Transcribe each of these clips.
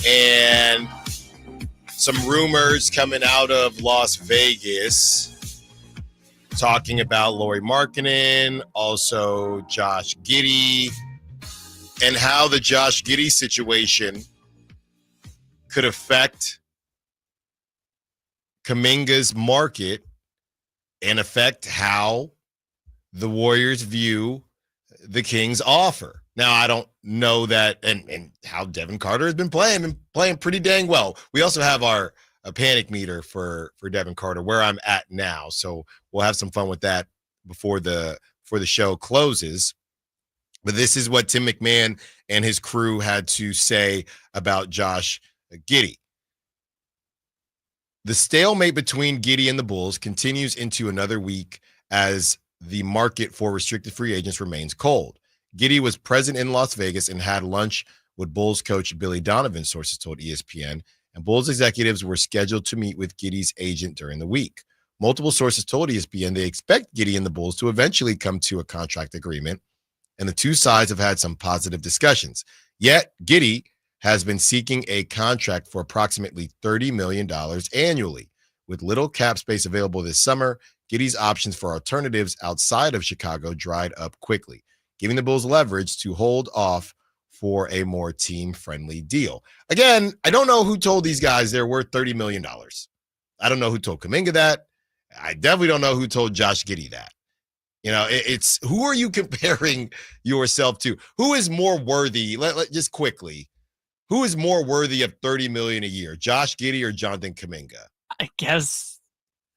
And some rumors coming out of Las Vegas talking about Lauri Markkanen, also Josh Giddey, and how the Josh Giddey situation could affect Kuminga's market and affect how the Warriors view the Kings' offer. Now, I don't know that, and how Devin Carter has been playing pretty dang well. We also have a panic meter for Devin Carter, where I'm at now. So we'll have some fun with that before the show closes. But this is what Tim McMahon and his crew had to say about Josh Giddey. The stalemate between Giddy and the Bulls continues into another week as the market for restricted free agents remains cold. Giddy was present in Las Vegas and had lunch with Bulls coach Billy Donovan, sources told ESPN, and Bulls executives were scheduled to meet with Giddy's agent during the week. Multiple sources told ESPN they expect Giddy and the Bulls to eventually come to a contract agreement, and the two sides have had some positive discussions. Yet, Giddy has been seeking a contract for approximately $30 million annually. With little cap space available this summer, Giddy's options for alternatives outside of Chicago dried up quickly, giving the Bulls leverage to hold off for a more team-friendly deal. Again, I don't know who told these guys they're worth $30 million. I don't know who told Kuminga that. I definitely don't know who told Josh Giddey that. You know, it's who are you comparing yourself to? Who is more worthy? Just quickly, who is more worthy of $30 million a year, Josh Giddey or Jonathan Kuminga? I guess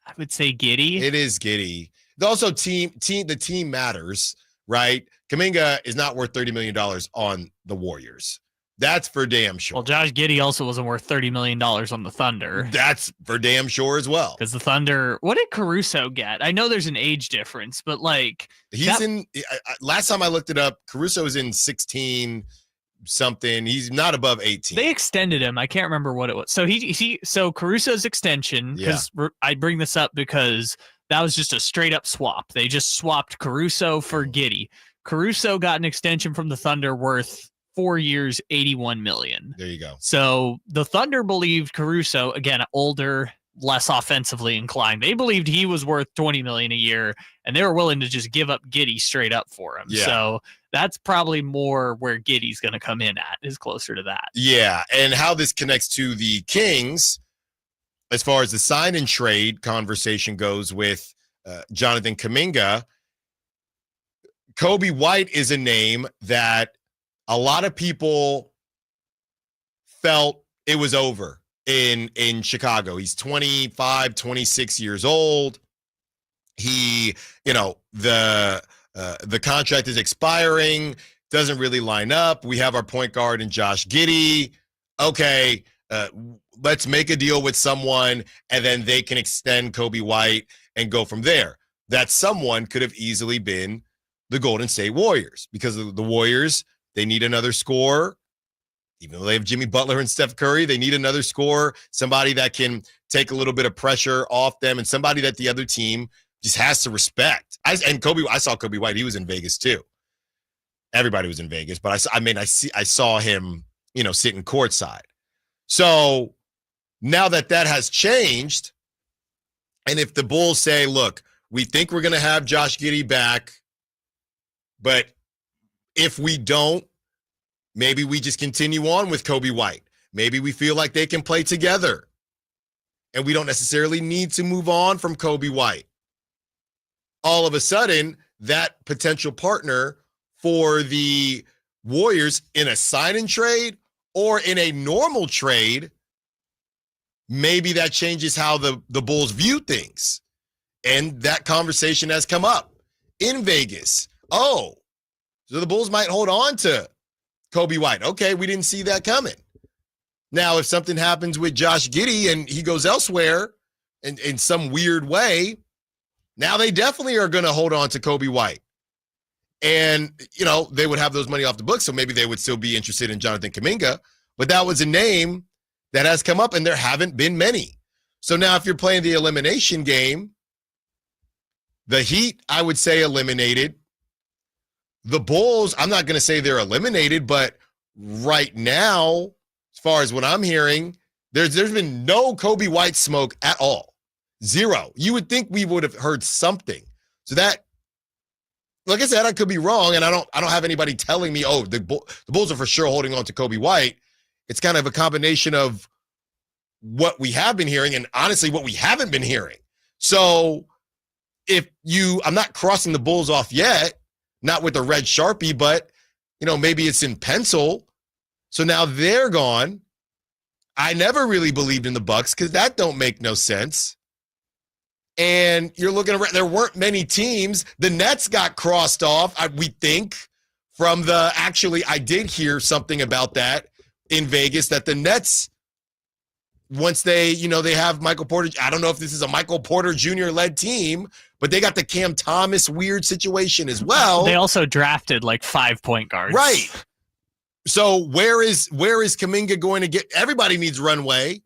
I would say Giddy. It is Giddy. Also, the team matters, right? Kuminga is not worth $30 million on the Warriors. That's for damn sure. Well, Josh Giddey also wasn't worth $30 million on the Thunder. That's for damn sure as well. Because the Thunder, what did Caruso get? I know there's an age difference, but like last time I looked it up, Caruso was in 16 something. He's not above 18. They extended him. I can't remember what it was. So Caruso's extension, because I bring this up because that was just a straight up swap. They just swapped Caruso for Giddy. Caruso got an extension from the Thunder worth 4 years, $81 million. There you go. So the Thunder believed Caruso, again, older, less offensively inclined. They believed he was worth $20 million a year, and they were willing to just give up Giddy straight up for him. Yeah. So that's probably more where Giddy's going to come in at, is closer to that. Yeah, and how this connects to the Kings, as far as the sign and trade conversation goes with Jonathan Kuminga, Coby White is a name that a lot of people felt it was over in Chicago. He's 25, 26 years old. He, the contract is expiring, doesn't really line up. We have our point guard in Josh Giddey. Okay, let's make a deal with someone, and then they can extend Coby White and go from there. That someone could have easily been the Golden State Warriors, because the Warriors, they need another scorer. Even though they have Jimmy Butler and Steph Curry, they need another scorer, somebody that can take a little bit of pressure off them, and somebody that the other team just has to respect. I saw Coby White. He was in Vegas too. Everybody was in Vegas, but I saw him, sitting courtside. So now that has changed, and if the Bulls say, look, we think we're going to have Josh Giddey back, but if we don't, maybe we just continue on with Coby White. Maybe we feel like they can play together, and we don't necessarily need to move on from Coby White. All of a sudden, that potential partner for the Warriors in a sign-and trade or in a normal trade, maybe that changes how the Bulls view things. And that conversation has come up in Vegas. Oh, so the Bulls might hold on to Coby White. Okay, we didn't see that coming. Now, if something happens with Josh Giddey and he goes elsewhere in some weird way, now they definitely are going to hold on to Coby White. And, they would have those money off the books, so maybe they would still be interested in Jonathan Kuminga. But that was a name that has come up, and there haven't been many. So now if you're playing the elimination game, the Heat, I would say, eliminated. The Bulls, I'm not going to say they're eliminated, but right now as far as what I'm hearing, there's been no Kobe White smoke at all. Zero. You would think we would have heard something. So that, like I said, I could be wrong, and I don't have anybody telling me, oh, the Bulls are for sure holding on to Kobe White. It's kind of a combination of what we have been hearing and honestly what we haven't been hearing. So I'm not crossing the Bulls off yet, not with a red Sharpie, but maybe it's in pencil. So now they're gone. I never really believed in the Bucks because that don't make no sense. And you're looking around, there weren't many teams. The Nets got crossed off, we think, from I did hear something about that in Vegas, that the Nets, once they have Michael Porter, I don't know if this is a Michael Porter Jr. led team, but they got the Cam Thomas weird situation as well. They also drafted like 5 point guards. Right. So where is Kuminga going to get? Everybody needs runway.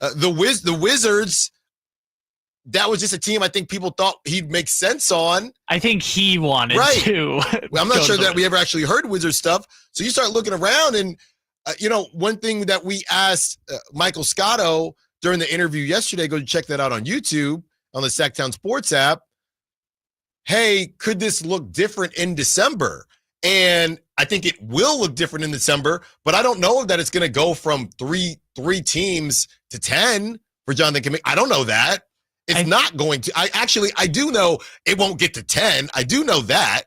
The Wizards, that was just a team I think people thought he'd make sense on. I think he wanted to. I'm not sure that we ever actually heard Wizards stuff. So you start looking around and, one thing that we asked Michael Scotto during the interview yesterday, go check that out on YouTube on the Sactown Sports app. Hey, could this look different in December? And I think it will look different in December, but I don't know that it's going to go from three teams to 10 for Jonathan Kuminga. I don't know that. It's not going to. I do know it won't get to 10. I do know that.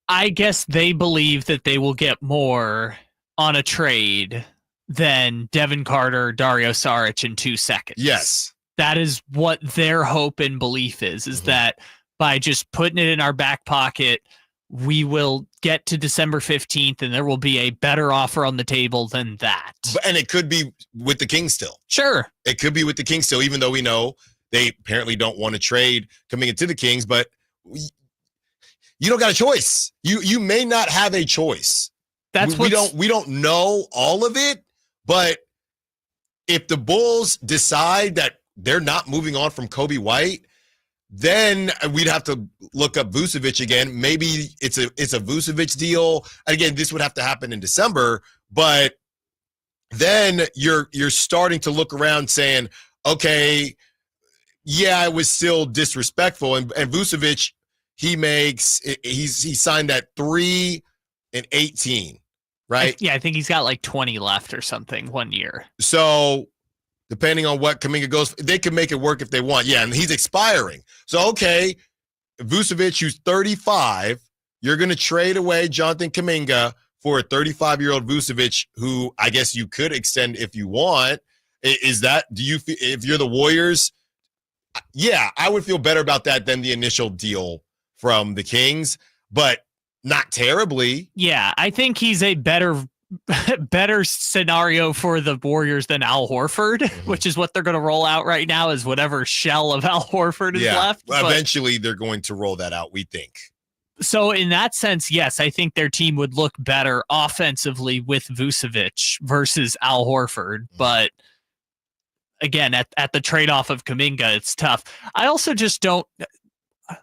I guess they believe that they will get more on a trade than Devin Carter, Dario Saric in 2 seconds. Yes. That is what their hope and belief is that by just putting it in our back pocket, we will get to December 15th and there will be a better offer on the table than that. And it could be with the Kings still. Sure. It could be with the Kings still, even though we know they apparently don't want to trade coming into the Kings, but you don't got a choice. You may not have a choice. We don't know all of it, but if the Bulls decide that they're not moving on from Kobe White, then we'd have to look up Vucevic again. Maybe it's a Vucevic deal. Again, this would have to happen in December, but then you're starting to look around saying, okay, yeah, it was still disrespectful. And Vucevic, he signed at 3 and 18, right? I think he's got like 20 left or something 1 year. So depending on what Kuminga goes, they can make it work if they want. Yeah, and he's expiring. So, okay, Vucevic, who's 35, you're going to trade away Jonathan Kuminga for a 35-year-old Vucevic, who I guess you could extend if you want. Is that, if you're the Warriors, yeah, I would feel better about that than the initial deal from the Kings, but not terribly. Yeah, I think he's a better scenario for the Warriors than Al Horford, which is what they're going to roll out right now, is whatever shell of Al Horford is left. Well, eventually they're going to roll that out, we think. So in that sense, yes, I think their team would look better offensively with Vucevic versus Al Horford. But again, at the trade-off of Kuminga, it's tough. I also just don't.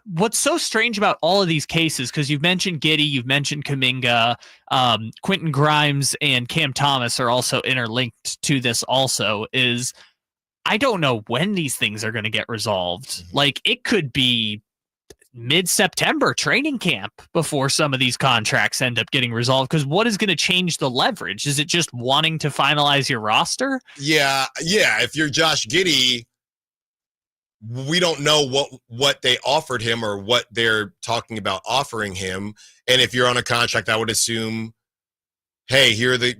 What's so strange about all of these cases, because you've mentioned Giddy, you've mentioned Kuminga, Quentin Grimes and Cam Thomas are also interlinked to this also, is I don't know when these things are going to get resolved. Like, it could be mid-September training camp before some of these contracts end up getting resolved, because what is going to change the leverage? Is it just wanting to finalize your roster? Yeah. If you're Josh Giddey, we don't know what they offered him or what they're talking about offering him. And if you're on a contract, I would assume, hey, here are the,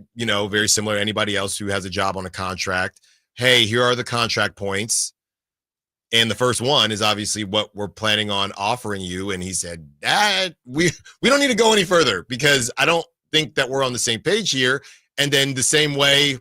very similar to anybody else who has a job on a contract. Hey, here are the contract points. And the first one is obviously what we're planning on offering you. And he said, we don't need to go any further because I don't think that we're on the same page here. And then the same way,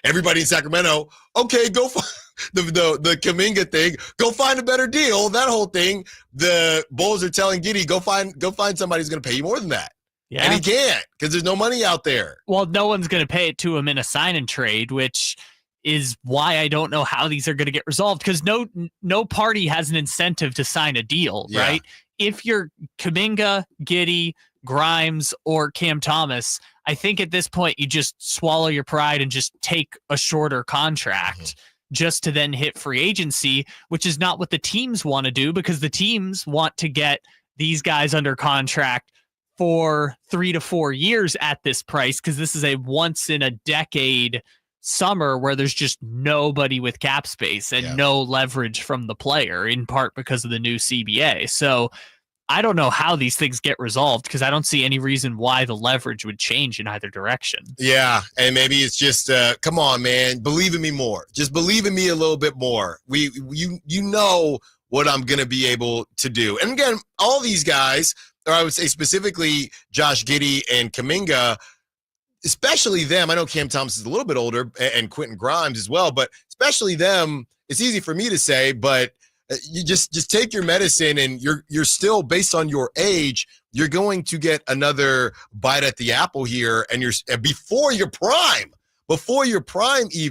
everybody in Sacramento, okay, go find the Kuminga thing, go find a better deal. That whole thing, the Bulls are telling Giddy, go find somebody who's going to pay you more than that. Yeah. And he can't because there's no money out there. Well, no one's going to pay it to him in a sign and trade, which is why I don't know how these are going to get resolved, because no party has an incentive to sign a deal, right? If you're Kuminga, Giddy, Grimes or Cam Thomas, I think at this point you just swallow your pride and just take a shorter contract just to then hit free agency, which is not what the teams want to do, because the teams want to get these guys under contract for 3 to 4 years at this price, because this is a once in a decade summer where there's just nobody with cap space and no leverage from the player, in part because of the new CBA. So I don't know how these things get resolved, because I don't see any reason why the leverage would change in either direction. Yeah, and maybe it's just, come on, man, believe in me more. Just believe in me a little bit more. You know what I'm going to be able to do. And again, all these guys, or I would say specifically Josh Giddey and Kuminga, especially them. I know Cam Thomas is a little bit older, and Quentin Grimes as well, but especially them, it's easy for me to say, but you just take your medicine, and you're still, based on your age, you're going to get another bite at the apple here, and you're before your prime even.